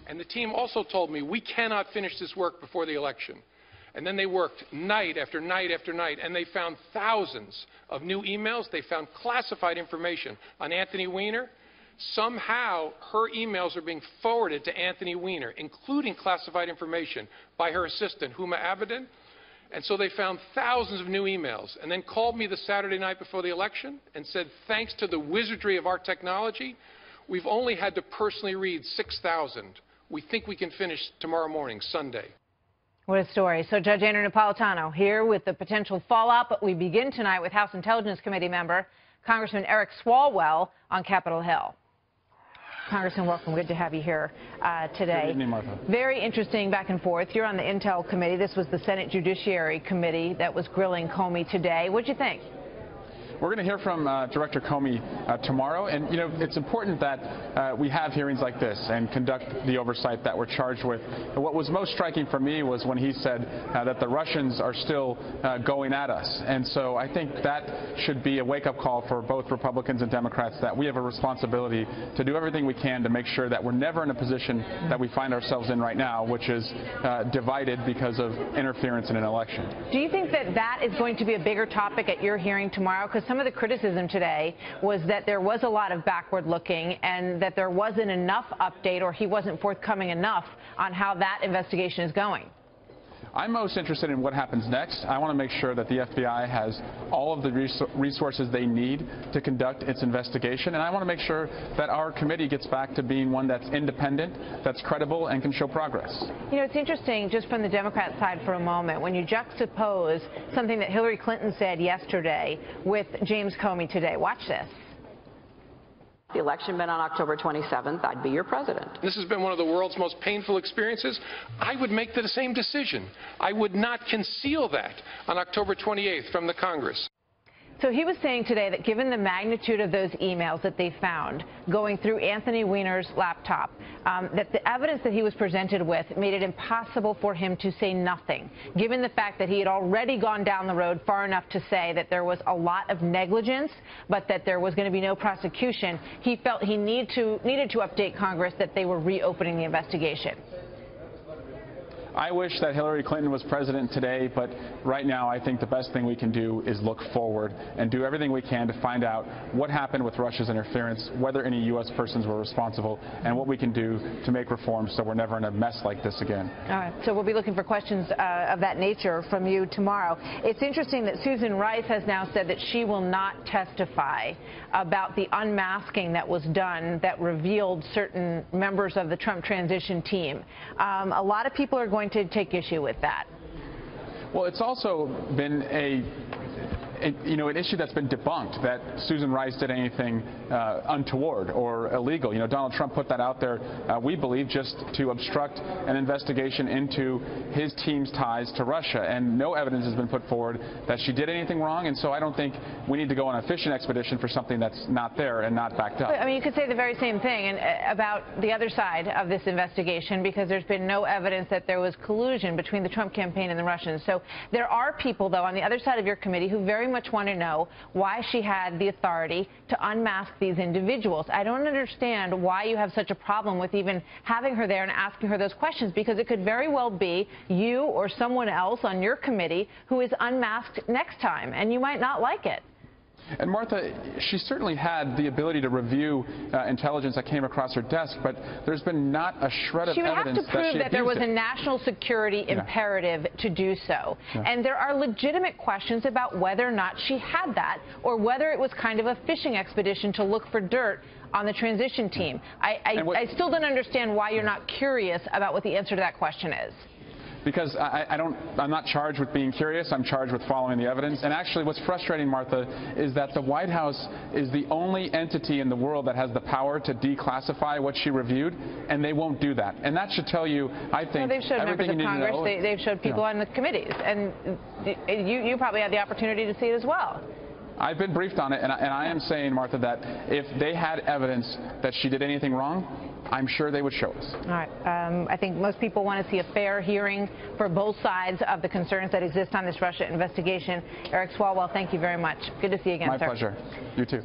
And the team also told me, we cannot finish this work before the election. And then they worked night after night after night, and they found thousands of new emails. They found classified information on Anthony Weiner. Somehow, her emails are being forwarded to Anthony Weiner, including classified information by her assistant, Huma Abedin. And so they found thousands of new emails, and then called me the Saturday night before the election and said, thanks to the wizardry of our technology, we've only had to personally read 6,000. We think we can finish tomorrow morning, Sunday. What a story. So Judge Andrew Napolitano here with the potential fallout, but we begin tonight with House Intelligence Committee member Congressman Eric Swalwell on Capitol Hill. Congressman, welcome. Good to have you here today. Good evening, Martha. Very interesting back and forth. You're on the Intel Committee. This was the Senate Judiciary Committee that was grilling Comey today. What'd you think? We're going to hear from Director Comey tomorrow, and you know it's important that we have hearings like this and conduct the oversight that we're charged with. And what was most striking for me was when he said that the Russians are still going at us, and so I think that should be a wake-up call for both Republicans and Democrats that we have a responsibility to do everything we can to make sure that we're never in a position that we find ourselves in right now, which is divided because of interference in an election. Do you think that that is going to be a bigger topic at your hearing tomorrow? Because some of the criticism today was that there was a lot of backward looking and that there wasn't enough update, or he wasn't forthcoming enough on how that investigation is going. I'm most interested in what happens next. I want to make sure that the FBI has all of the resources they need to conduct its investigation, and I want to make sure that our committee gets back to being one that's independent, that's credible, and can show progress. You know, it's interesting, just from the Democrat side for a moment, when you juxtapose something that Hillary Clinton said yesterday with James Comey today. Watch this. The election been on October 27th, I'd be your president. This has been one of the world's most painful experiences. I would make the same decision. I would not conceal that on October 28th from the Congress. So he was saying today that given the magnitude of those emails that they found going through Anthony Weiner's laptop, that the evidence that he was presented with made it impossible for him to say nothing, given the fact that he had already gone down the road far enough to say that there was a lot of negligence, but that there was going to be no prosecution. He felt he needed to update Congress that they were reopening the investigation. I wish that Hillary Clinton was president today, but right now I think the best thing we can do is look forward and do everything we can to find out what happened with Russia's interference, whether any U.S. persons were responsible, and what we can do to make reforms so we're never in a mess like this again. All right, so we'll be looking for questions of that nature from you tomorrow. It's interesting that Susan Rice has now said that she will not testify about the unmasking that was done that revealed certain members of the Trump transition team. A lot of people are going to take issue with that. Well, it's also been an issue that's been debunked, that Susan Rice did anything untoward or illegal. You know, Donald Trump put that out there, we believe, just to obstruct an investigation into his team's ties to Russia. And no evidence has been put forward that she did anything wrong. And so I don't think we need to go on a fishing expedition for something that's not there and not backed up. I mean, you could say the very same thing about the other side of this investigation, because there's been no evidence that there was collusion between the Trump campaign and the Russians. So there are people, though, on the other side of your committee who very much want to know why she had the authority to unmask these individuals. I don't understand why you have such a problem with even having her there and asking her those questions, because it could very well be you or someone else on your committee who is unmasked next time, and you might not like it. And Martha, she certainly had the ability to review intelligence that came across her desk, but there's been not a shred of evidence that she abused it. She would have to prove that there was a national security imperative to do so. And there are legitimate questions about whether or not she had that, or whether it was kind of a fishing expedition to look for dirt on the transition team. I still don't understand why you're not curious about what the answer to that question is. Because I'm not charged with being curious. I'm charged with following the evidence. And actually, what's frustrating, Martha, is that the White House is the only entity in the world that has the power to declassify what she reviewed, and they won't do that. And that should tell you, I think, they've showed members of Congress. They've showed people on the committees, and you probably had the opportunity to see it as well. I've been briefed on it, and I am saying, Martha, that if they had evidence that she did anything wrong, I'm sure they would show us. All right. I think most people want to see a fair hearing for both sides of the concerns that exist on this Russia investigation. Eric Swalwell, thank you very much. Good to see you again, My sir. pleasure. You too.